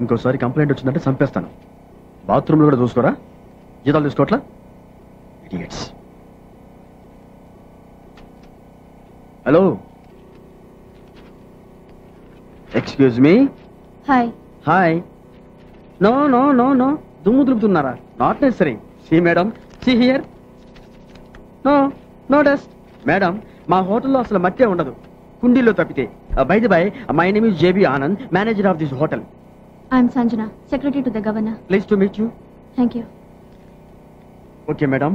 ఇంకోసారి కంప్లైంట్ వచ్చిందంటే చంపేస్తాను. బాత్రూమ్ లో కూడా చూసుకోరా, జీతాలు తీసుకోవట్లా. Idiots. Hello, excuse me. Hi. Hi. No no no no, దుమ్ము దులుపుతున్నారా? Not necessary. See madam, see here. No no dust. Madam, మా హోటల్లో అసలు మట్టే ఉండదు, కుండీల్లో తప్పితే. By the by, my name is JB Anand, manager of this hotel. I'm Sanjana, secretary to the governor. Please to meet you. Thank you. Okay madam.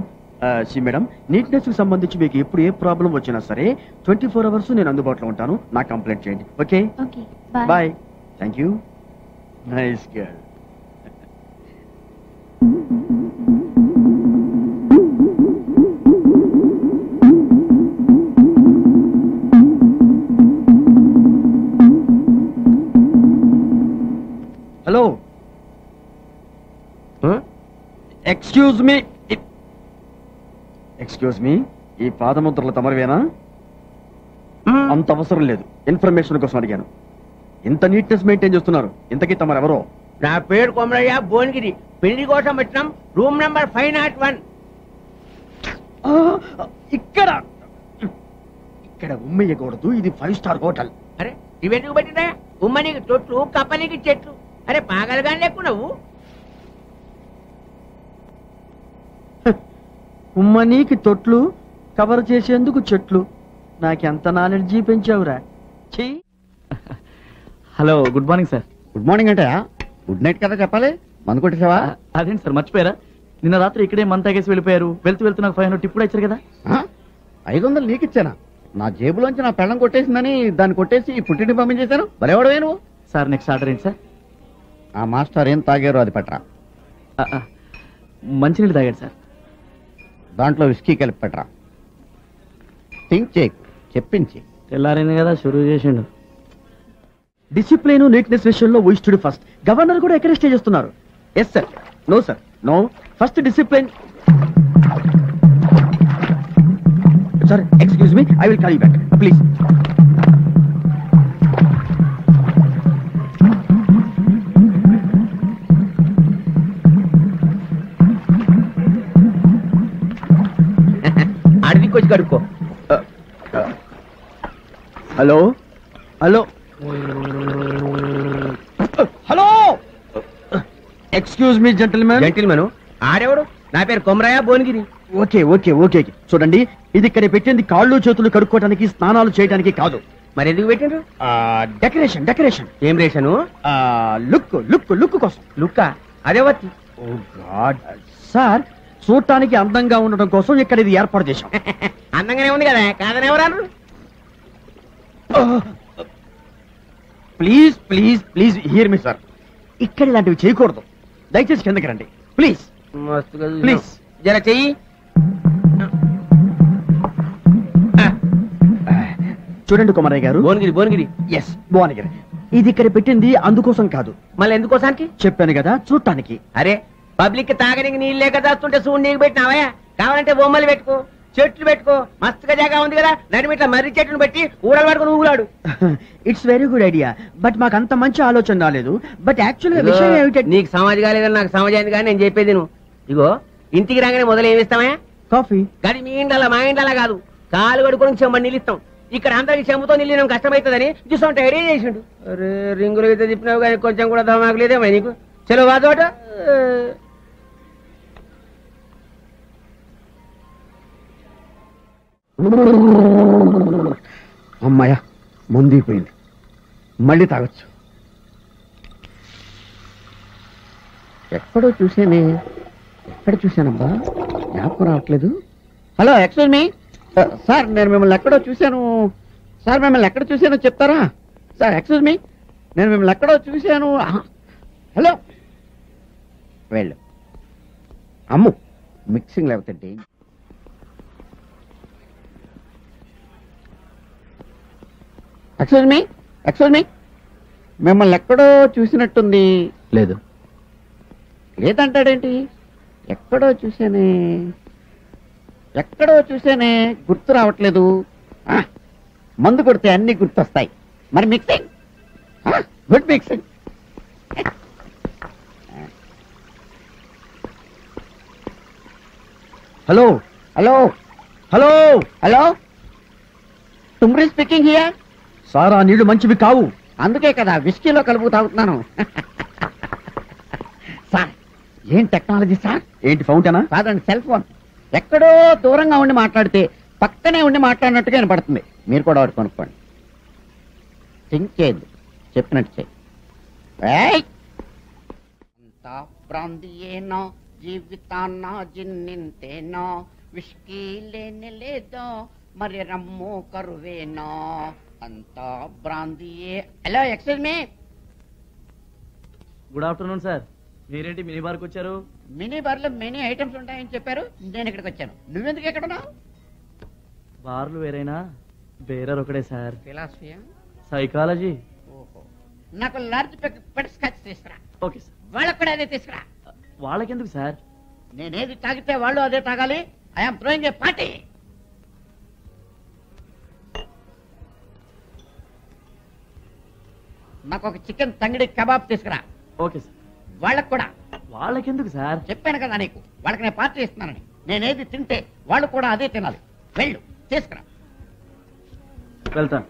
See madam, neatness కి సంబంధించి మీకు ఎప్పుడు ఏ ప్రాబ్లం వచ్చినా సరే 24 hours నేను అందుబాటులో ఉంటాను. నాకు కంప్లైంట్ చేయండి. Okay okay, bye. Thank you. Nice girl. Hello, excuse me. Excuse me, ఈ పాదముద్రలు తమరివేనా? అంత అవసరం లేదు, ఇన్ఫర్మేషన్ కోసం అడిగాను. ఇంత నీట్నెస్ మెయింటైన్ చేస్తున్నారు, ఇంతకీ తమరెవరో? నా పేరు కొమరయ్య, భువనగిరి. పెళ్లి కోసం వచ్చినాం. Room number 501. ఇక్కడ ఇక్కడ ఉమ్మయ్యకూడదు, ఇది 5 star హోటల్. అరే ఇవెందుకు పెట్టినా? ఉమ్మనికి తొట్లు, కప్పనికి చెట్లు. అరే పాగలుగాని లేకు నువ్వు. ఉమ్మనీకి తొట్లు, కవర్ చేసేందుకు చెట్లు. నాకెంత నాలెడ్జీ పెంచావురా. Hello, good morning sir. Good morning అంటే గుడ్ నైట్ కదా చెప్పాలి. మందు కొట్టేసావా? అదేంటి సార్, మర్చిపోయారా? నిన్న రాత్రి ఇక్కడే మంత తాగేసి వెళ్ళిపోయారు. వెళ్తూ నాకు 500 టిప్ కూడా ఇచ్చారు కదా. 500 నీకు ఇచ్చానా? నా జేబులోంచి నా పెళ్ళం కొట్టేసిందని దాన్ని కొట్టేసి పుట్టింటి పంపించేశాను. బలేవాడవే నువ్వు. సార్ నెక్స్ట్ ఆర్డర్ ఏంటి సార్? ఆ మాస్టర్ ఏం తాగారో అది పట్టరా. మంచినీళ్ళు తాగాడు సార్. దాంట్లో విస్కీ కలిపి పెట్టరా. థింక్ చేక్ చెప్పించి. తెల్లారైంది కదా, షురూ చేసిండు. డిసిప్లిన్, నీట్నెస్ విషయంలో వీ స్టడీ ఫస్ట్. గవర్నర్ కూడా ఎంకరేజ్ చేస్తున్నారు. Yes sir. No sir, no. First discipline. Sir excuse me, I will call you back please. అడిగికొచ్చి కడుక్కో. Hello hello hello, excuse me gentlemen. Gentlemen ఆడేవాడు? నా పేరు Komarayya, Bhuvanagiri. Okay okay okay, చూడండి, ఇది ఇక్కడ పెట్టింది కాళ్ళు చేతులు కడుక్కోవడానికి, స్నానాలు చేయడానికి కాదు. మరి ఎందుకు పెట్టిండ్రు? Decoration decoration. ఏం రేషను? లుక్ లుక్ లుక్ కోసం. లుక్కా? అదే వత్తి. ఓ గాడ్ సార్, చూడటానికి అందంగా ఉండటం కోసం ఇక్కడ ఇది ఏర్పాటు చేశాం. అందంగానే ఉంది కదా, కాదని ఎవరు? Please please please here me sir, ఇక్కడ ఇలాంటివి చేయకూడదు. దయచేసి కిందకి రండి ప్లీజ్. ప్లీజ్ జర చెయ్యి. చూడండి కుమారయ్య గారు. భువనగిరి భువనగిరి. ఎస్, భువనగిరి. ఇది ఇక్కడ పెట్టింది అందుకోసం కాదు. మళ్ళీ ఎందుకోసానికి? చెప్పాను కదా, చూడటానికి. అరే పబ్లిక్ తాగడానికి నీళ్ళు లేక దాస్తుంటే చూడు నీకు పెట్టినావా? కావాలంటే బొమ్మలు పెట్టుకో, చెట్లు పెట్టుకో, మస్తుగా జాగా ఉంది కదా. నడిమిట్లా మర్రి చెట్టును పెట్టి ఊరలు పట్టుకుని ఊగులాడు. It's very good idea, but మాకు అంత మంచి ఆలోచన రాలేదు. బట్ యాక్చువల్గా విషయం ఏమిటంటే, నీకు సమాజ్ కాలేదని నాకు సమాజ్ అయింది కానీ నేను చెప్పేది నువ్వు. ఇగో ఇంటికి రాగానే మొదలు ఏమిస్తామా? కాఫీ. కానీ మీ ఇండ్ల మా ఇండ్ల కాదు, కాలు కడుకొని చెమ్మని నీళ్ళు ఇస్తాం. ఇక్కడ అందరికి చెంబుతో నీళ్ళు కష్టమవుతుందని చూసుకుంటే ఐడియా చేసిండు. అరే రింగులు అయితే తిప్పినావు కానీ కొంచెం కూడా దమాకు లేదేమో నీకు. చలో వాదోట. అమ్మాయ ముందిపోయింది, మళ్ళీ తాగొచ్చు. ఎక్కడో చూసానే, ఎక్కడ చూశానబ్బా, జ్ఞాపకం రావట్లేదు. హలో ఎక్స్క్యూజ్ మీ సార్, నేను మిమ్మల్ని ఎక్కడో చూశాను సార్. మిమ్మల్ని ఎక్కడ చూశానో చెప్తారా సార్? ఎక్స్క్యూజ్ మీ, నేను మిమ్మల్ని ఎక్కడో చూశాను. హలో, వెళ్ళు. అమ్ము మిక్సింగ్ లేకపోతే. ఎక్స్క్యూజ్ మీ, మిమ్మల్ని ఎక్కడో చూసినట్టుంది. లేదు. లేదంటాడేంటి? ఎక్కడో చూసానే గుర్తు రావట్లేదు. మందు కొడితే అన్ని గుర్తొస్తాయి. మరి mixing, good mixing. Hello hello hello hello Tumri speaking here. Sir, ఆ నీళ్లు మంచివి కావు. అందుకే కదా విస్కీలో కలుపు తాగుతున్నాను. సార్ ఏం టెక్నాలజీ సార్. ఏంటి ఫౌంటైనా? కాదండి, సెల్ ఫోన్. ఎక్కడో దూరంగా ఉండి మాట్లాడితే పక్కనే ఉండి మాట్లాడినట్టుగా వినపడుతుంది. మీరు కూడా ఒకటి కొనుక్కోండి. థింక్ చేయద్దు, చెప్పినట్టు చేయి. అంతా ప్రాంతీయేనో జీవితాన్న జిన్నింతేనో విస్కీ లేని లేదో మరి రమ్ము కరువేనో అంతా బ్రాందీయే. Hello, excuse me. Good afternoon sir. మీరేంటి మినీ బార్కి వచ్చారు? మినీ బార్లో మెనీ ఐటమ్స్ ఉంటాయని చెప్పారు, నేను ఇక్కడికి వచ్చాను. నువ్వెందుకు ఎక్కడ ఉన్నావు? బార్లు వేరైనా బేరర్ ఒకడే సార్. ఫిలాసఫియా? సైకాలజీ. ఓహో, నాకు లార్జ్ పెట్ స్కాచ్ తీసుకురా. Okay sir. వాళ్ళకు కూడా అదే తీసుకురా. వాళ్ళకెందుకు సార్? నేనేది తాగితే వాళ్ళు అదే తాగాలి. I'm throwing a party. నాకు ఒక చికెన్ తంగిడి కబాబ్ తీసుకురా. Okay sir. వాళ్ళకు కూడా. వాళ్ళకెందుకు సార్? చెప్పాను కదా నీకు, వాళ్ళకి నేను పార్టీ ఇస్తున్నానని. నేనేది తింటే వాళ్ళు కూడా అదే తినాలి. వెళ్ళు, తీసుకురా. వెళ్తాను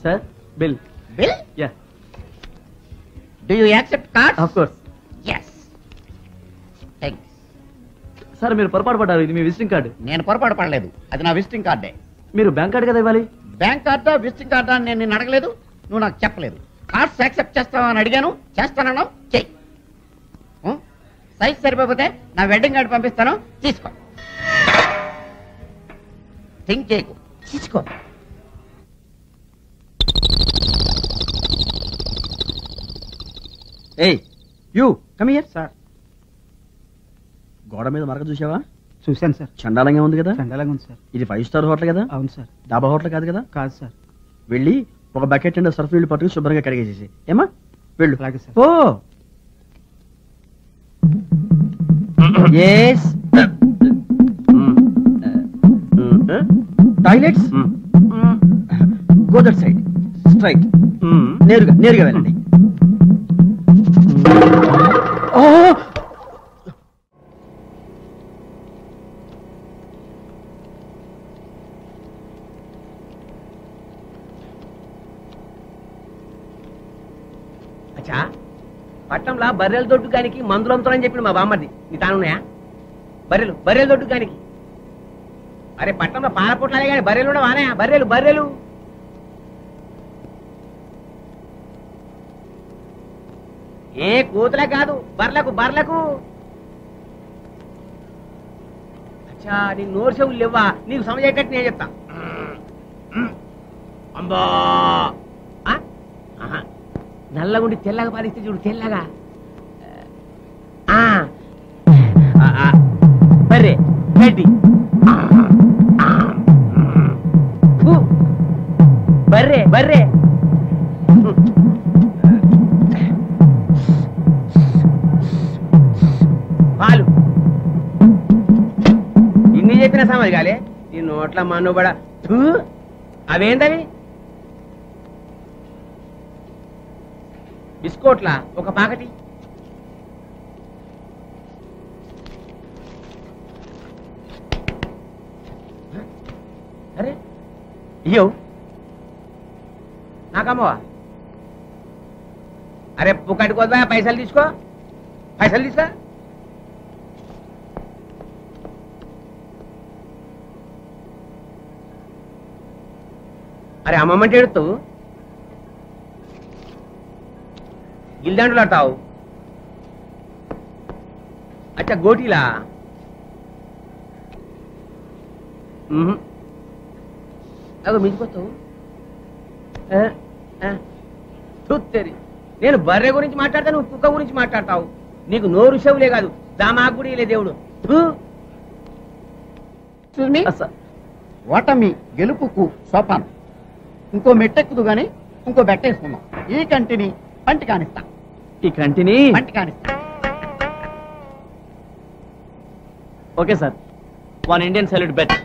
sir. Bill. Bill? Yeah, do you accept card? Of course. Yes, thanks. Sir, మీరు పొరపాటు పడ్డారు. ఇది మీ విజిటింగ్ కార్డు. నేను పొరపాటు పడలేదు, అది నా విజిటింగ్ కార్డే. మీరు బ్యాంక్ కార్డు కదా ఇవ్వాలి. బ్యాంక్ కార్డా విజిటింగ్ కార్డా అని నేను నిన్ను అడగలేదు, నువ్వు నాకు చెప్పలేదు. కార్డ్స్ యాక్సెప్ట్ చేస్తావా అని అడిగాను, చేస్తానన్నావు, చెయ్యి. సైజ్ సరిపోతే నా వెడ్డింగ్ కార్డు పంపిస్తాను, తీసుకో. థింక్ చేయకు, తీసుకో. ఏయ్ యూ కమ్ హియర్. సార్, గోడ మీద మరక చూసావా? చూశాను సార్. చండాలంగా ఉంది కదా? చండాలంగా ఉంది సార్. ఇది 5 స్టార్ హోటల్ కదా? అవును సార్. డాబా హోటల్ కాదు కదా? కాదు సార్. వెళ్ళి ఒక బకెట్ అండ్ సర్ఫ్ నీళ్ళు పట్టుకుని శుభ్రంగా కడిగేసేసి ఏమా వెళ్ళు. అలాగే sir. Oh yes. Toilets go that side straight. నేరుగా వెళ్ళండి. ఓ అచ్చా, పట్టణంలో బర్రెల దొడ్డు గానికి మందులు అమ్ముతారని చెప్పి మా బామ్మది. నీ తానున్నాయా? బర్రెల దొడ్డు గానికి. అరే పట్టణంలో పాల పొట్లాలే కానీ బర్రెలు కూడా వానాయా? బర్రెలు ఏ కూతులే కాదు, బర్లకు. అచ్చా, నీ నోరు చెవులు లేవా? నీకు సమజేటట్టు నేను చెప్తా. అంబా నల్లగుండి తెల్లగా పాలిస్తే చూడు, తెల్లగా. బర్రె గడ్డి. బర్రె పాలు. ఇన్ని చెప్పిన సమాజ్ కాలే ఈ నోట్ల మనుబడ. అవేందవి? బిస్కోట్లా ఒక పాకటి. అరే అయ్యో, నాకమ్మవా? అరే పుక్కటికోదా, పైసలు తీసుకో. అరే అమ్మమ్మంటే ఎడుతావు, గిల్దండులు ఆడతావు. అచ్చా గోటీలా? అగో మించిపోతావు. నేను బర్రె గురించి మాట్లాడతా, నువ్వు కుక్క గురించి మాట్లాడతావు. నీకు నోరు చెవులే కాదు, దామాకు కూడా లే దేవుడు. ఓటమి గెలుపుకు సోపానం. ఇంకో మెట్టెక్కుదు గాని ఇంకో బెట్టేసుకుందాం. ఈ కంటిని పంటి కానిస్తా. ఈ కంటిని పంటి కానిస్తా. Okay sir. 1 Indian salute bet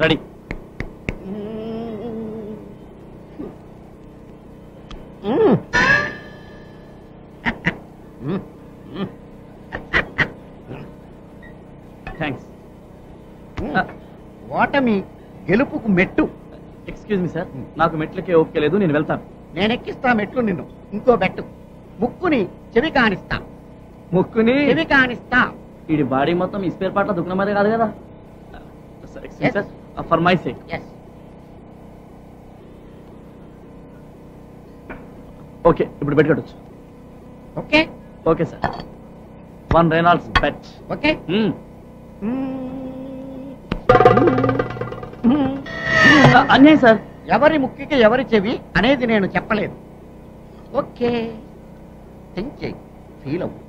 ready. ఓటమి గెలుపుకు మెట్టు. ఎక్స్క్యూజ్ మీ సార్, నాకు మెట్లకే ఓపిక లేదు, నేను వెళ్తాను. నేను ఎక్కిస్తా మెట్లు నిన్ను. ఇంకో బెట్టు. ముక్కుని చెవి కానిస్తా. ముక్కుని చెవి కానిస్తా. వీడి బాడీ మొత్తం ఈ స్పేర్ పార్ట్ల దుకాణం మీద కాదు కదా. Yes. For my sake. Yes. Okay, ఇప్పుడు బెట్ కట్టొచ్చు. Okay okay sir, 1 Reynolds bet. Okay. అన్యాయం సార్. ఎవరి ముక్కికి ఎవరి చెవి అనేది నేను చెప్పలేదు. ఓకే, థింక్ చేయి, ఫీల్ అవ్వు.